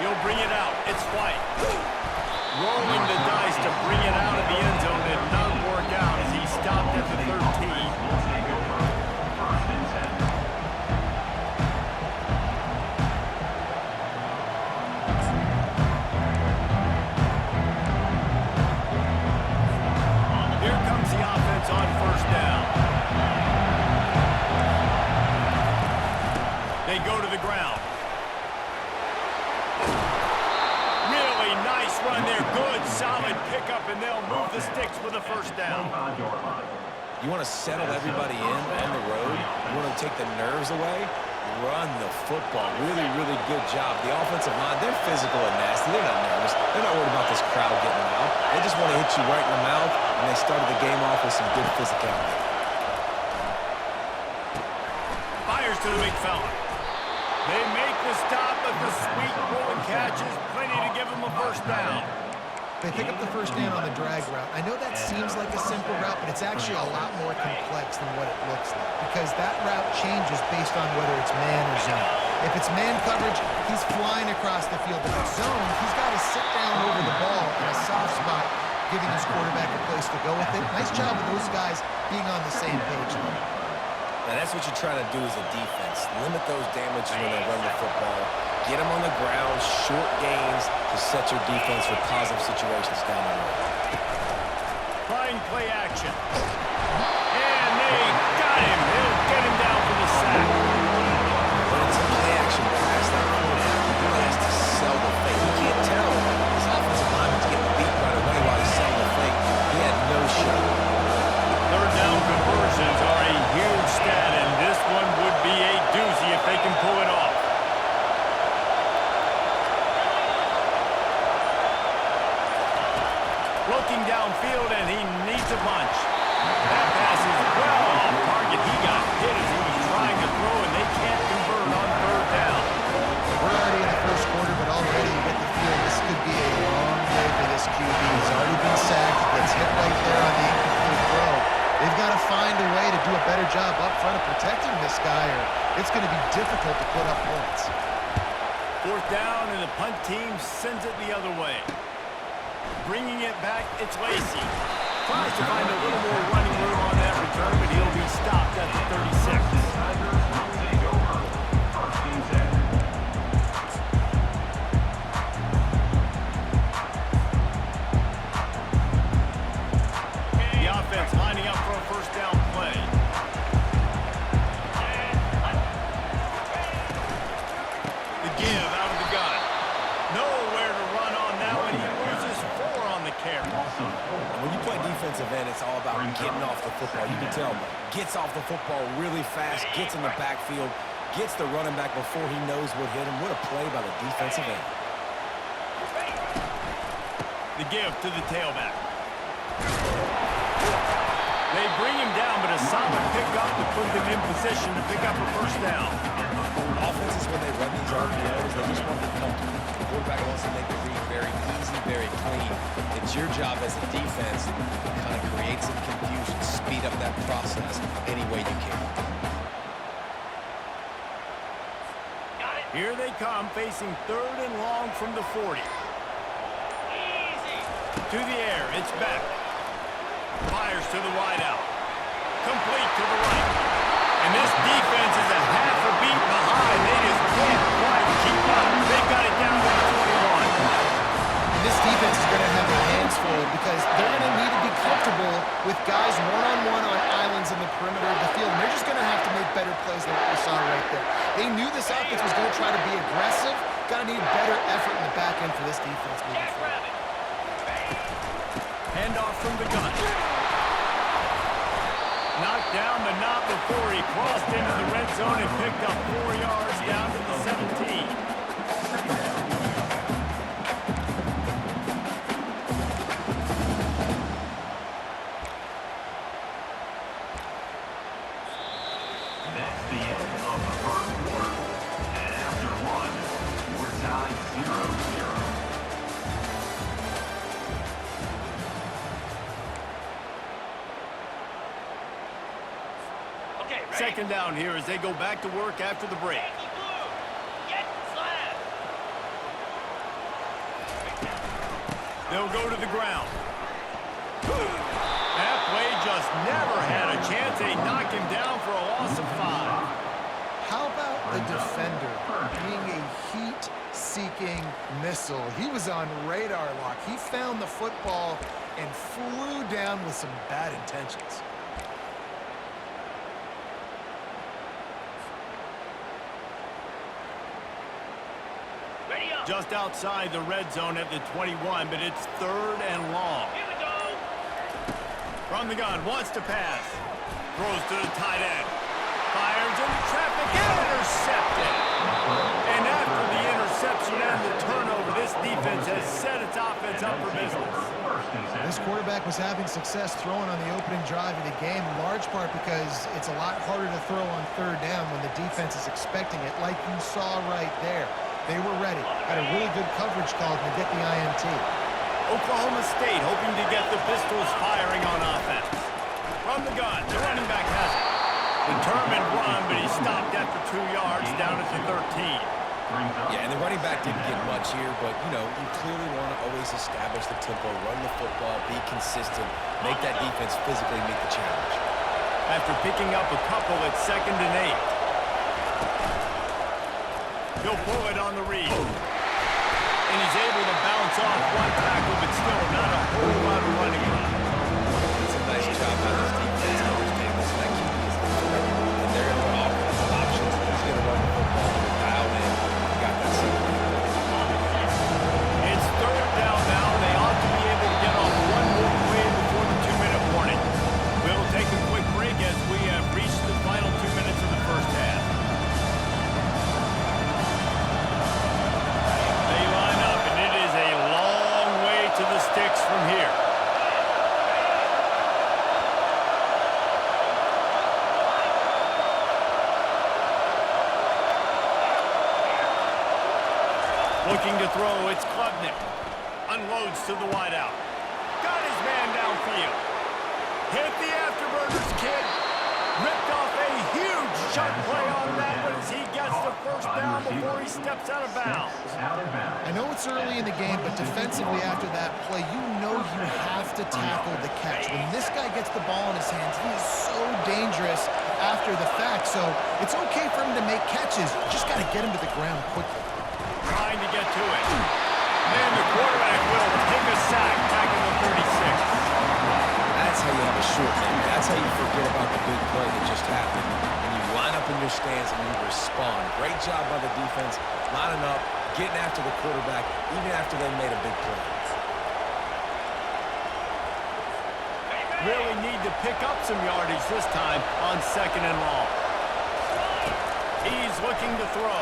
He'll bring it out. It's White. Rolling the dice to bring it out of the end zone. It did not work out as he stopped at the 13. On first down. They go to the ground. Really nice run there. Good, solid pickup, and they'll move the sticks with a first down. You want to settle everybody in on the road? You want to take the nerves away? Run the football. Really, really good job. The offensive line, they're physical and nasty. They're not nervous. They're not worried about this crowd getting loud. They just want to hit you right in the mouth, and they started the game off with some good physicality. Fires to the big fella. They make the stop, but the sweet rolling catch is plenty to give them a first down. They pick up the first down on the drag route. I know that seems like a simple route, but it's actually a lot more complex than what it looks like because that route changes based on whether it's man or zone. If it's man coverage, he's flying across the field. If it's zone, he's got to sit down over the ball in a soft spot, giving his quarterback a place to go with it. Nice job of those guys being on the same page there. Now, that's what you try to do as a defense. Limit those damages when they run the football. Get them on the ground, short gains to set your defense for positive situations down the road. Trying play action. And they got him. They'll get him down for the sack. When it's a play action pass, that quarterback really has to sell the fake. You can't tell his offensive lineman's getting beat right away while he's selling the fake. He had no shot. Third down conversions are a huge stat, and this one would be a doozy if they can pull it off. Looking downfield, and he needs a bunch. That pass is well off target. He got hit as he was trying to throw, and they can't convert on third down. We're already in the first quarter, but already you get the feel this could be a long day for this QB. He's already been sacked. He gets hit right there on the incomplete throw. They've got to find a way to do a better job up front of protecting this guy, or it's going to be difficult to put up points. Fourth down, and the punt team sends it the other way. Bringing it back, it's Lacy. Tries to find a little more running room on that return, but he'll be stopped at the 36. The offense lining up for a first down play. The give out of the gun. Nowhere to run on that one. He loses 4 on the carry. When you play defensive end, it's all about getting off the football. You can tell, gets off the football really fast, gets in the backfield, gets the running back before he knows what hit him. What a play by the defensive end. The give to the tailback. They bring him down, but a solid pickup to put them in position to pick up a first down. Offenses, when they run these RPOs, they just want to be comfortable. The quarterback wants to make the read very easy, very clean. It's your job as a defense to kind of create some confusion, speed up that process any way you can. Here they come, facing third and long from the 40. To the air, it's back. Fires to the wideout. Complete to the right. And this defense is a half a beat behind. They just can't quite keep up. They've got it down to the 21. This defense is going to have their hands full because they're going to need to be comfortable with guys one-on-one on islands in the perimeter of the field. And they're just going to have to make better plays than what we saw right there. They knew this offense was going to try to be aggressive. Got to need better effort in the back end for this defense moving forward. Handoff from the gun. Knocked down, but not before he crossed into the red zone and picked up 4 yards down to the 17. That's the end of the first quarter. And after one, we're tied 0-0. Second down here as they go back to work after the break. They'll go to the ground. That play just never had a chance. They knock him down for a loss of 5. How about the defender being a heat-seeking missile? He was on radar lock. He found the football and flew down with some bad intentions. Just outside the red zone at the 21, but it's 3rd and long. Here we go. From the gun, wants to pass. Throws to the tight end. Fires into traffic, intercepted. And after the interception and the turnover, this defense has set its offense up for business. This quarterback was having success throwing on the opening drive of the game, in large part because it's a lot harder to throw on 3rd down when the defense is expecting it, like you saw right there. They were ready. Had a really good coverage call to get the INT. Oklahoma State hoping to get the Pistols firing on offense. From the gun, the running back has it. Determined run, but he stopped after 2 yards down at the 13. Yeah, and the running back didn't get much here, but, you know, you clearly want to always establish the tempo, run the football, be consistent, make that defense physically meet the challenge. After picking up a couple at 2nd and 8. He'll pull it on the read. And he's able to bounce off one tackle, but still not a whole lot of running room. It's a nice job by this defense understanding this that QB is the threat. And they're going to offensive options. He's going to run the football. Dialed in. He got that second. It's 3rd down now. They ought to be able to get off one more play before the 2-minute warning. We'll take a quick break as we have reached the final 2 minutes of the first half. They line up, and it is a long way to the sticks from here. Looking to throw, it's Klubnik. Unloads to the wideout. Got his man downfield. Hit the afterburners, kid. Ripped off a huge shot play on that one as he gets the first down before he steps out of bounds. I know it's early in the game, but defensively after that play, you know you have to tackle the catch. When this guy gets the ball in his hands, he is so dangerous after the fact. So it's okay for him to make catches. You just got to get him to the ground quickly. Trying to get to it. And the quarterback will take a sack back in the 36. That's how you have a short man. That's how you forget about the big play that just happened. And you line up in your stance and you respond. Great job by the defense, lining up, getting after the quarterback, even after they made a big play. Really need to pick up some yardage this time on 2nd and long. He's looking to throw.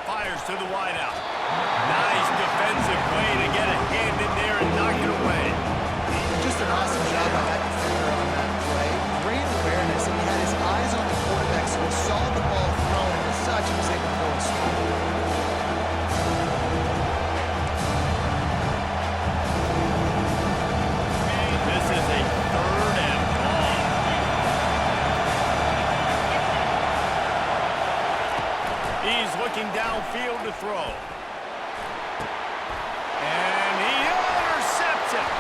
Fires to the wideout. Nice defensive play to get a hand in there and knock it away. Just an awesome job by that defender on that play. Great awareness, and he had his eyes on the quarterback, so he saw the ball thrown, and as such, he was able to throw it strong. This is a 3rd and long. He's looking downfield to throw. And he intercepts it.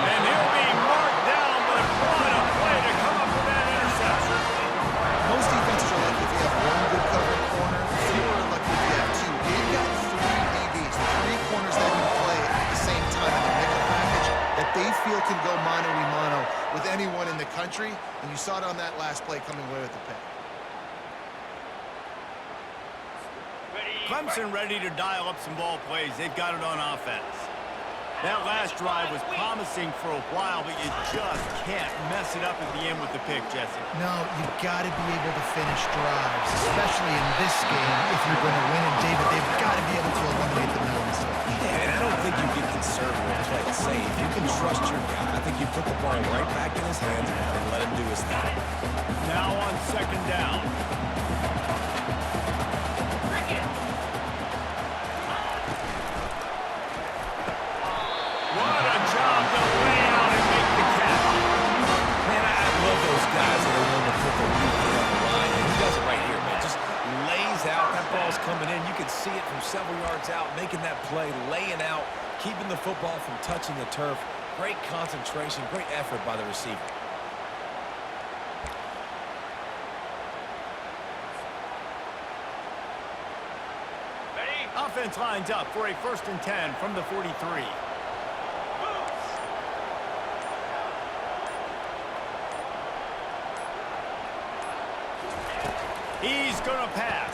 And he'll be marked down, but what a play to come up with that interception. Most defenses are lucky if you have one good covering corner. Fewer are lucky if you have two. They've got 3 DBs, 3 corners that can play at the same time in the nickel package that they feel can go mano-a-mano with anyone in the country. And you saw it on that last play coming away with the pick. Clemson ready to dial up some ball plays. They've got it on offense. That last drive was promising for a while, but you just can't mess it up at the end with the pick, Jesse. No, you've got to be able to finish drives, especially in this game if you're going to win. And, David, they've got to be able to eliminate the mental mistakes. Yeah, and I don't think you get conservative and play it safe. If you can trust your guy, I think you put the ball right back in his hands and let him do his thing. Now on 2nd down. What a job to lay out and make the catch. Man, I love those guys that are willing to put their weak foot on the line. And he does it right here, man. Just lays out. That ball's coming in. You can see it from several yards out, making that play, laying out, keeping the football from touching the turf. Great concentration, great effort by the receiver. Offense lines up for a 1st and 10 from the 43. He's going to pass.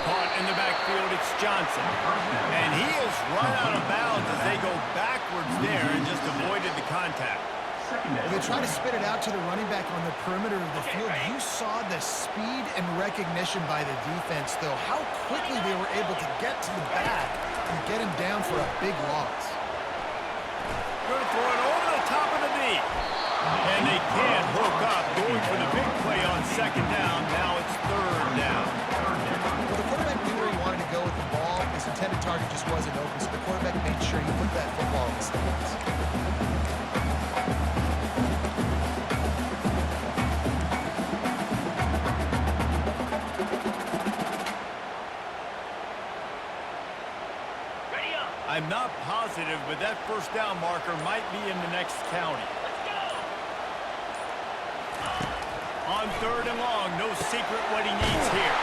Caught in the backfield, it's Johnson. And he is run out of bounds as they go backwards there and just avoided the contact. They try to spit it out to the running back on the perimeter of the field. You saw the speed and recognition by the defense, though, how quickly they were able to get to the back and get him down for a big loss. Going to throw it over the top of the knee. And they can't hook up, going for the big play on 2nd down. Now it's 3rd down. Well, the quarterback knew where he wanted to go with the ball. His intended target just wasn't open, so the quarterback made sure he put that football in the stands. I'm not positive, but that 1st down marker might be in the next county. On 3rd and long, no secret what he needs here.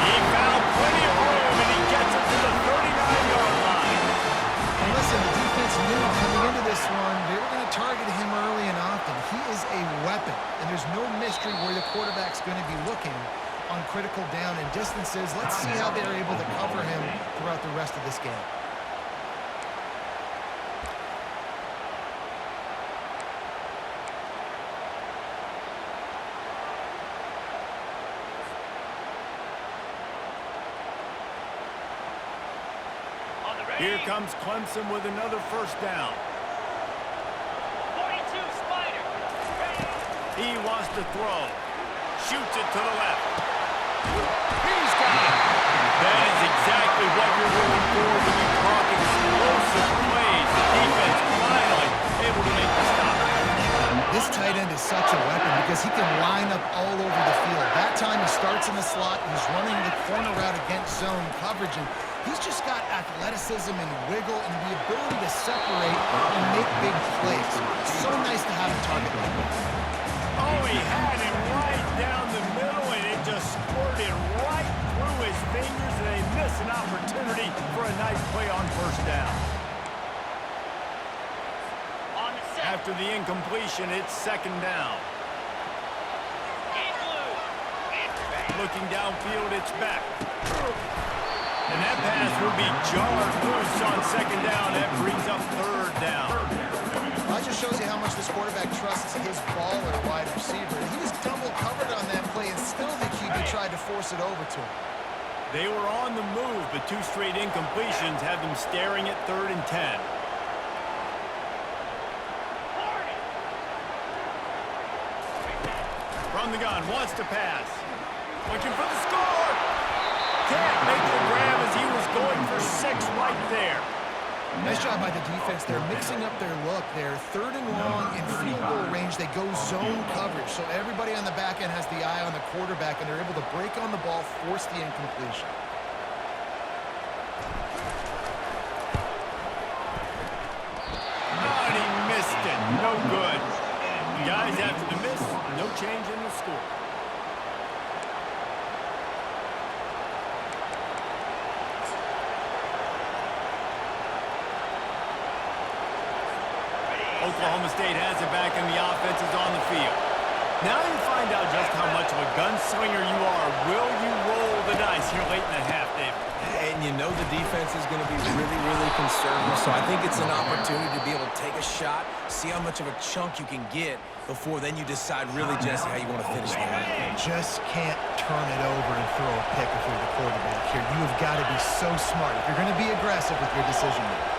He found plenty of room, and he gets it to the 39-yard line. And listen, the defense knew coming into this one, they were going to target him early and often. He is a weapon, and there's no mystery where the quarterback's going to be looking on critical down and distances. Let's see how they're able to cover him throughout the rest of this game. Here comes Clemson with another 1st down. 42 Spider. He wants to throw. Shoots it to the left. He's got it. That is exactly what you're looking for when you talk explosive plays. The defense finally able to make the stop. This tight end is such a weapon because he can line up all over the field. That time he starts in the slot, he's running the corner route against zone coverage, and he's just got athleticism and wiggle and the ability to separate and make big plays. So nice to have a target like this. Oh, he had it right down the middle, and it just squirted right through his fingers, and they miss an opportunity for a nice play on 1st down. On the set. After the incompletion, it's 2nd down. In blue. Looking downfield, it's back. And that pass will be jarred loose on 2nd down. That brings up 3rd down. That just shows you how much this quarterback trusts his baller wide receiver. He was double covered on that play, and still the QB tried to force it over to him. They were on the move, but 2 straight incompletions have them staring at 3rd and 10. From the gun, wants to pass. Looking for the score. Can't make the grab as he was going for 6 right there. Nice job by the defense. They're mixing up their look. They're 3rd and long in field goal range. They go zone coverage, so everybody on the back end has the eye on the quarterback, and they're able to break on the ball, force the incompletion. And he missed it. No good. Guys, after the miss, no change in the score. Oklahoma State has it back, and the offense is on the field. Now you find out just how much of a gunslinger you are. Will you roll the dice here late in the half, David? And you know the defense is going to be really, really conservative. So I think it's an opportunity to be able to take a shot, see how much of a chunk you can get before then you decide really just how you want to finish the half. Just can't turn it over and throw a pick if you're the quarterback here. You have got to be so smart if you're going to be aggressive with your decision making.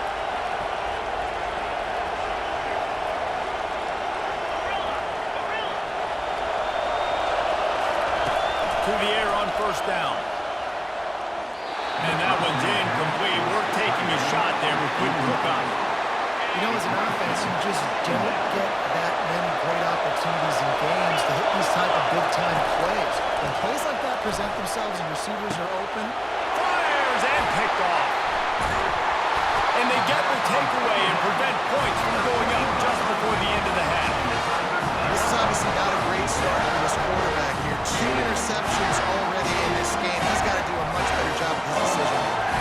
To the air on 1st down. And that one's incomplete. We're taking a shot there. We couldn't hook up. You know, as an offense, you just don't get that many great opportunities in games to hit these type of big-time plays. When plays like that present themselves and receivers are open, Fires, and And picked off. And they get the takeaway and prevent points from going up just before the end of the half. This is obviously not a great start for this quarterback here. 2 interceptions already in this game. He's got to do a much better job of his decision making.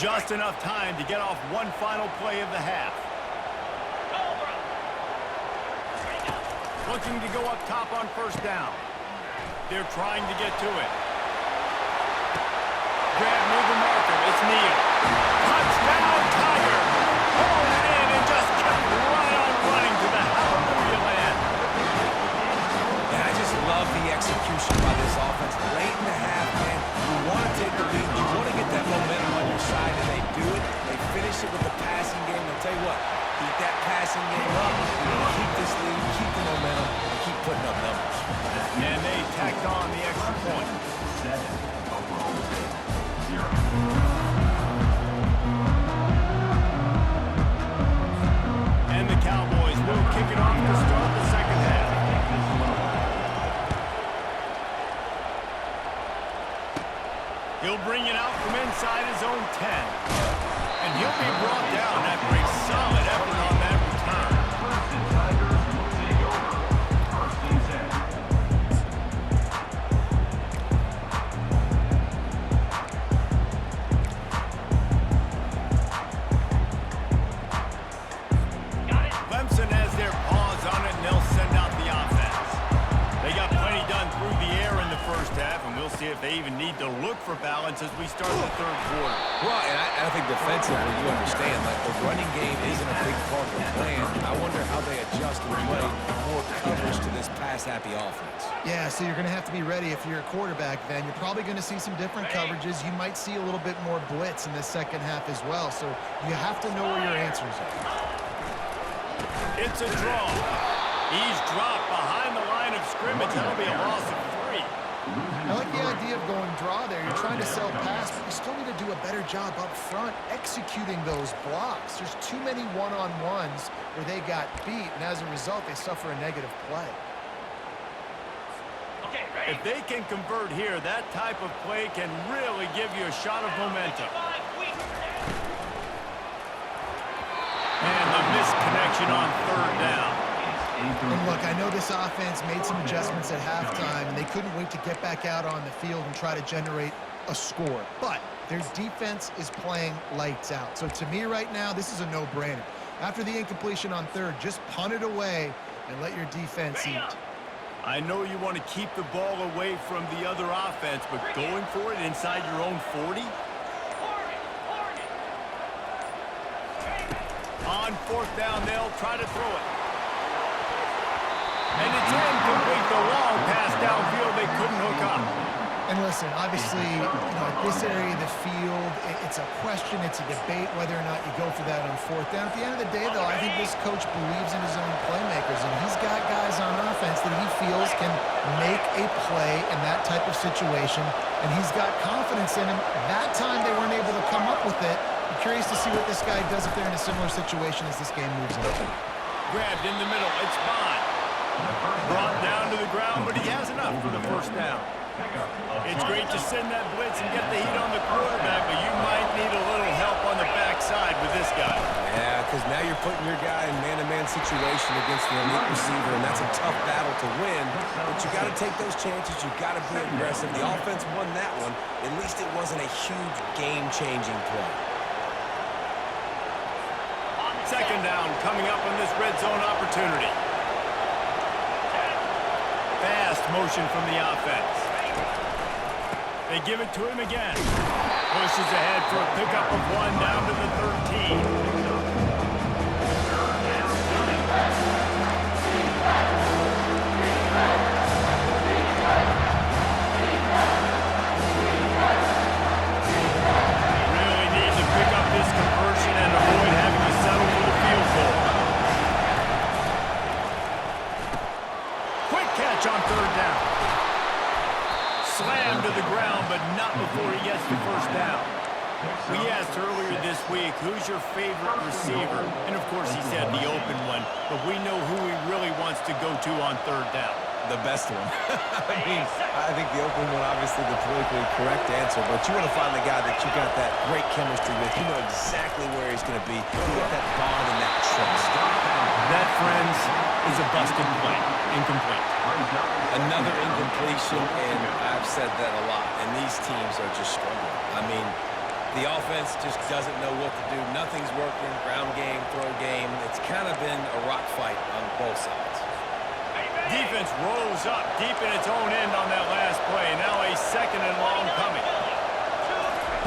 Just enough time to get off one final play of the half. Looking to go up top on first down. They're trying to get to it. Grab near the marker. It's Neal. Touchdown, Tiger. Pulled it in and just kept right on running to the hallelujah land. And I just love the execution by this offense. Late in the half, man, you want to take the lead. You want to get that momentum on your side, and they do it. They finish it with the passing game. I'll tell you what, keep that passing game up. Keep this lead, keep the momentum, and keep putting up numbers. And they tacked on the extra point. 7, Oklahoma State, 0. And the Cowboys will kick it off to start the second half. He'll bring it out from inside his own 10. And he'll be brought down after a solid effort on that return. The Tigers will take over. 1st and 10. Got it. Clemson has their paws on it, and they'll send out the offense. They got plenty done through the air in the first half, and we'll see if they even need to look for balance as we start the third quarter. Well, and I think defensively, you understand, like the running game isn't a big part of the plan. I wonder how they adjust and play more coverage to this pass-happy offense. Yeah, so you're going to have to be ready if you're a quarterback then. You're probably going to see some different coverages. You might see a little bit more blitz in the second half as well. So you have to know where your answers are. It's a draw. He's dropped behind the line of scrimmage. That'll be a loss of 3. I like the idea of going draw there. You're trying to sell pass, but you still need to do a better job up front executing those blocks. There's too many one-on-ones where they got beat, and as a result, they suffer a negative play. Okay, ready. If they can convert here, that type of play can really give you a shot of momentum. 5 weeks. And the misconnection on third down. And look, I know this offense made some adjustments at halftime, and they couldn't wait to get back out on the field and try to generate a score. But their defense is playing lights out. So to me right now, this is a no-brainer. After the incompletion on third, just punt it away and let your defense eat. I know you want to keep the ball away from the other offense, but going for it inside your own 40? On fourth down, they'll try to throw it. And it's incomplete. The long pass downfield, they couldn't hook up. And listen, obviously, at this area of the field, it's a question, it's a debate whether or not you go for that on fourth down. At the end of the day, though, I think this coach believes in his own playmakers, and he's got guys on offense that he feels can make a play in that type of situation, and he's got confidence in him. That time they weren't able to come up with it. I'm curious to see what this guy does if they're in a similar situation as this game moves on. Grabbed in the middle. It's Bond. Brought down to the ground, but he has enough for the first down. It's great to send that blitz and get the heat on the quarterback, but you might need a little help on the backside with this guy. Yeah, because now you're putting your guy in man-to-man situation against the elite receiver, and that's a tough battle to win. But you got to take those chances. You got to be aggressive. The offense won that one. At least it wasn't a huge game-changing play. Second down coming up on this red zone opportunity. Fast motion from the offense. They give it to him again. Pushes ahead for a pickup of 1 down to the 13. Really need to pick up this conversion and avoid having to settle for the field goal. Quick catch on third down. Slammed to the ground, but not before he gets the first down. We asked earlier this week, who's your favorite receiver? And of course he said the open one, but we know who he really wants to go to on third down. the best one. I mean, I think the open one, obviously the politically correct answer, but you want to find the guy that you got that great chemistry with. You know exactly where he's going to be. You got that bond and that trust. That, friends, is a busted play. Incomplete. Another incompletion, and I've said that a lot, and these teams are just struggling. I mean, the offense just doesn't know what to do. Nothing's working. Ground game, throw game. It's kind of been a rock fight on both sides. Defense rolls up deep in its own end on that last play. Now a second and long coming.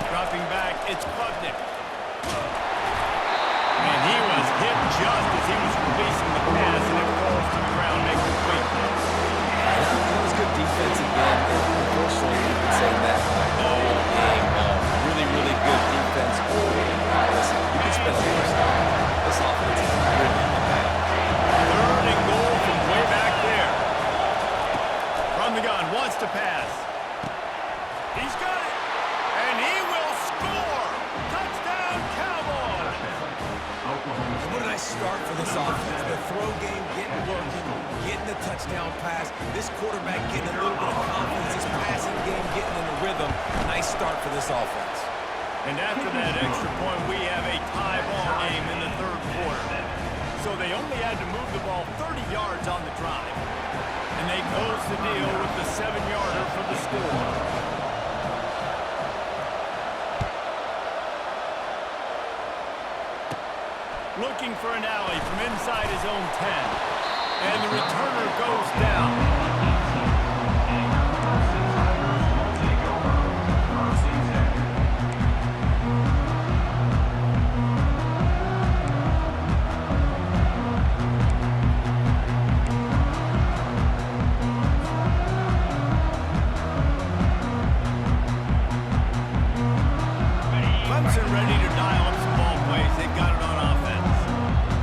Dropping back, it's Klubnik. And he was hit just as he was releasing the pass, and it falls to the ground, makes it quick. That was good defense again. Unfortunately, you could say that all game long. Really, really good defense. Listen, you can spend a lot of time. This offense is really bad. Third and goal from way back there. From the gun, wants to pass. He's got it. And he will score. Touchdown, Cowboys. What a nice start for this offense. The throw game getting working, getting the touchdown pass. This quarterback getting a little bit of confidence. This passing game getting in the rhythm. Nice start for this offense. And after that extra point, we have a tie ball game in the third quarter. So they only had to move the ball 30 yards on the drive. And they closed the deal with the 7-yarder for the score. Looking for an alley from inside his own 10. And the returner goes down. Clemson ready to dial up some ball plays. They've got it on offense.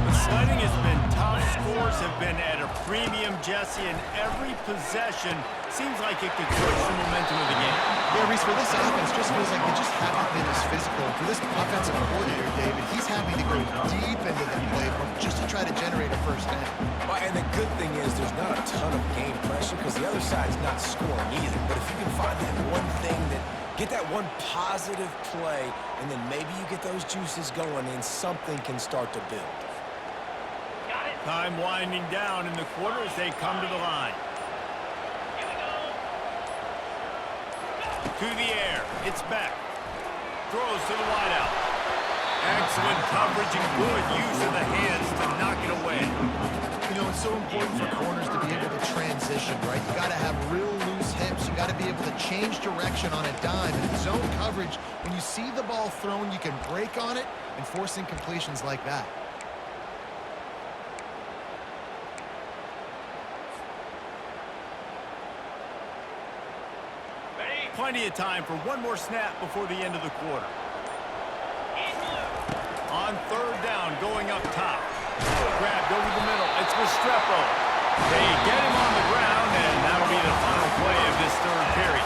The sledding has been tough. Scores have been at a premium, Jesse, and every possession seems like it could switch the momentum of the game. Yeah, Reese, for this offense, just feels like they just haven't been as physical. For this offensive coordinator, David, he's having to go deep into the playbook just to try to generate a first down. Well, and the good thing is there's not a ton of game pressure because the other side's not scoring either. But if you can find that one thing that get that one positive play, and then maybe you get those juices going and something can start to build. Time winding down in the quarter as they come to the line. To the air. It's back. Throws to the wideout. Excellent coverage and good use of the hands to knock it away. You know, it's so important for corners to be able to transition, right? You got to have real loose hips. You got to be able to change direction on a dime. And in zone coverage, when you see the ball thrown, you can break on it and force incompletions like that. Plenty of time for one more snap before the end of the quarter. On third down, going up top. Grabbed over the middle. It's Restrepo. They get him on the ground, and that'll be the final play of this third period.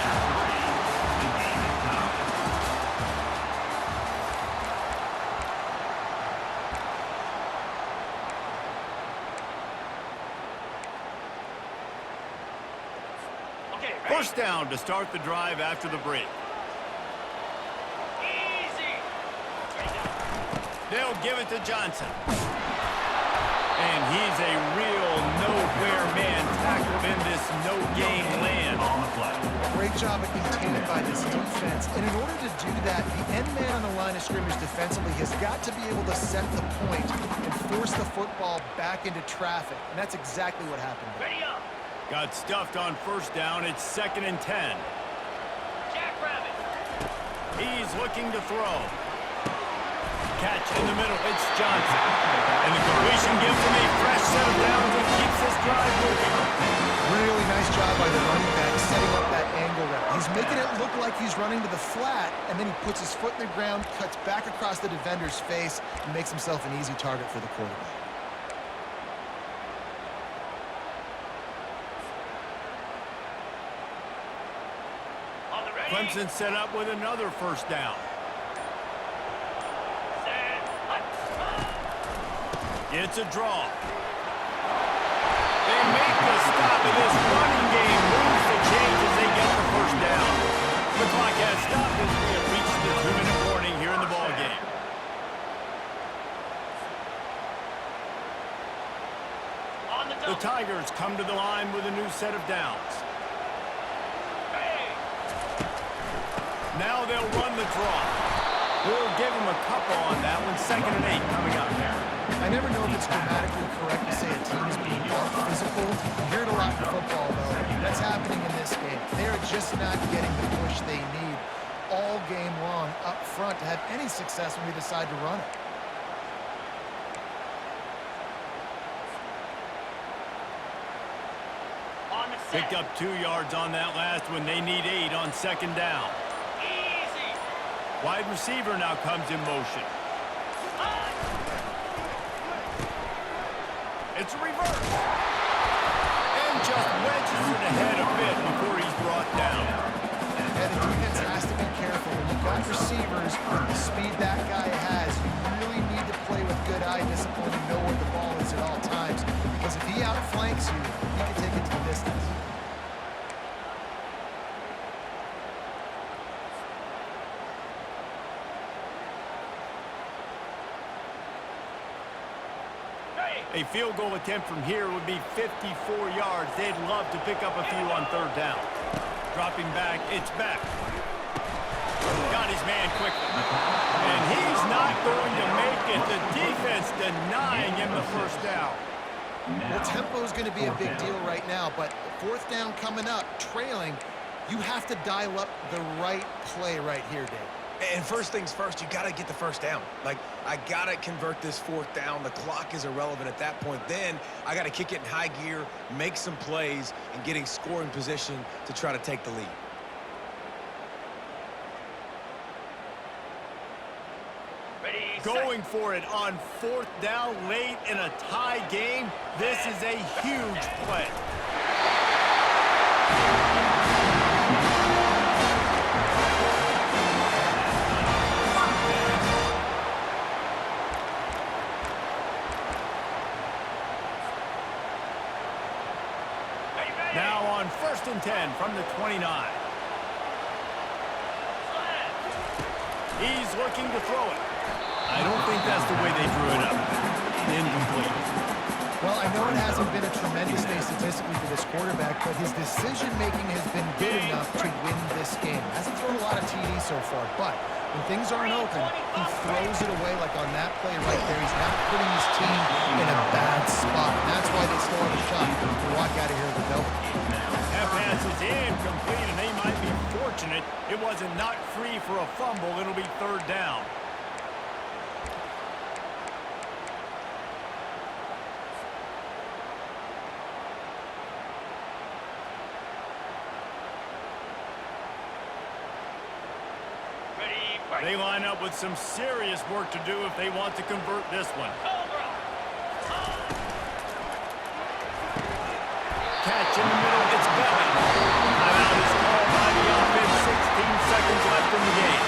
First down to start the drive after the break. Easy. They'll give it to Johnson. And he's a real nowhere man tackled in this no-game land. Great job at containing by this defense. And in order to do that, the end man on the line of scrimmage defensively has got to be able to set the point and force the football back into traffic. And that's exactly what happened there. Ready up. Got stuffed on first down. It's 2nd and 10. Jackrabbit. He's looking to throw. Catch in the middle. It's Johnson. And the completion gives him a fresh set of downs and keeps this drive moving. Really nice job by the running back setting up that angle route. He's making it look like he's running to the flat, and then he puts his foot in the ground, cuts back across the defender's face, and makes himself an easy target for the quarterback. Clemson set up with another first down. It's a draw. They make the stop of this run The Tigers come to the line with a new set of downs. Now they'll run the draw. We'll give them a couple on that one. 2nd and 8 coming up. I never know if it's grammatically correct to say a team is being physical. You hear it a lot in football, though. That's happening in this game. They're just not getting the push they need all game long up front to have any success when we decide to run it. Picked up 2 yards on that last one. They need 8 on 2nd down. Easy. Wide receiver now comes in motion. It's a reverse. And just wedges it ahead a bit before he's brought down. Yeah, the defense has to be careful. When you've got receivers with the speed that guy has, you really need to play with good eye discipline and know where the ball is at all times. Because if he outflanks you, he can take it to the distance. A field goal attempt from here would be 54 yards. They'd love to pick up a few on 3rd down. Dropping back, it's back. Got his man quickly. And he's not going to make it. The defense denying him the 1st down. Well, tempo is going to be a big deal right now, but 4th down coming up, trailing, you have to dial up the right play right here, Dave. And first things first, you got to get the 1st down. Like, I got to convert this 4th down. The clock is irrelevant at that point. Then I got to kick it in high gear, make some plays, and getting scoring position to try to take the lead. Going for it on 4th down late in a tie game. This is a huge play. Now on 1st and 10 from the 29. He's looking to throw it. I don't think that's the way they drew it up. Incomplete. Well, I know it hasn't been a tremendous day statistically for this quarterback, but his decision-making has been good enough to win this game. Hasn't thrown a lot of TDs so far, but when things aren't open, he throws it away like on that play right there. He's not putting his team in a bad spot. That's why they still have a shot to walk out of here with a double. That pass is incomplete, and they might be fortunate it wasn't knocked free for a fumble. It'll be 3rd down. They line up with some serious work to do if they want to convert this one. Catch in the middle, it's belly. Timeout is called by the offense, 16 seconds left in the game.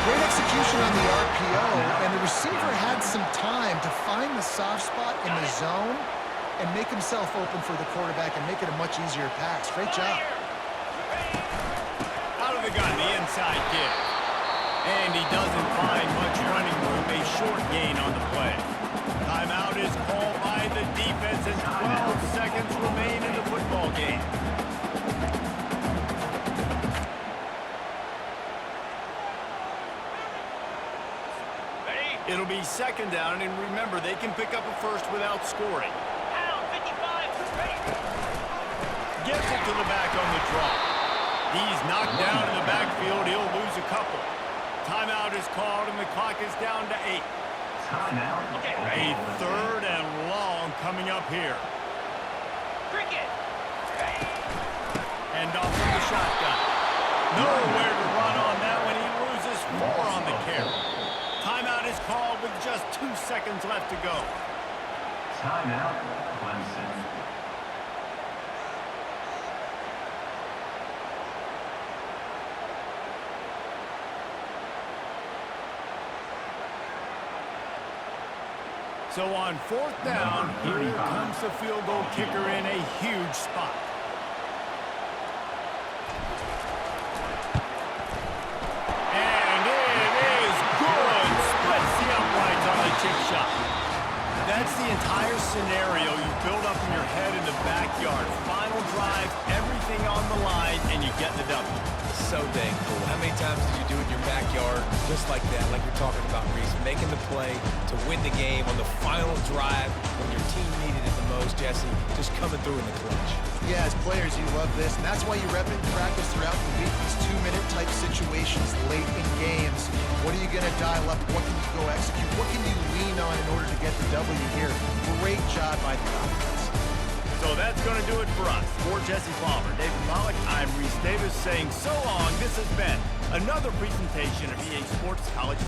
Great execution on the RPO, and the receiver had some time to find the soft spot in the zone and make himself open for the quarterback and make it a much easier pass. Great job. Out of the gun, the inside kick. And he doesn't find much running room, a short gain on the play. Timeout is called by the defense and 12 seconds remain in the football game. It'll be 2nd down, and remember, they can pick up a 1st without scoring. Gets it to the back on the draw. He's knocked down in the backfield. He'll lose a couple. Timeout is called, and the clock is down to 8. Timeout. A 3rd and long coming up here. Cricket. Hand off from the shotgun. Nowhere to run on that one. He loses 4 on the carry. Timeout is called with just 2 seconds left to go. Timeout. Clemson. So on 4th down, here comes the field goal kicker in a huge spot. And it is good. Splits the uprights on the chip shot. That's the entire scenario you build up in your ahead in the backyard. Final drive, everything on the line, and you get the W. So dang cool. How many times did you do it in your backyard just like that, like you're talking about, Reese, making the play to win the game on the final drive when your team needed it the most, Jesse, just coming through in the clutch. Yeah, as players, you love this, and that's why you rep it in practice throughout the week, these 2-minute type situations late in games. What are you going to dial up? What can you go execute? What can you lean on in order to get the W here? Great job by the offense. So that's going to do it for us. For Jesse Palmer, David Pollack, I'm Reese Davis saying so long. This has been another presentation of EA Sports College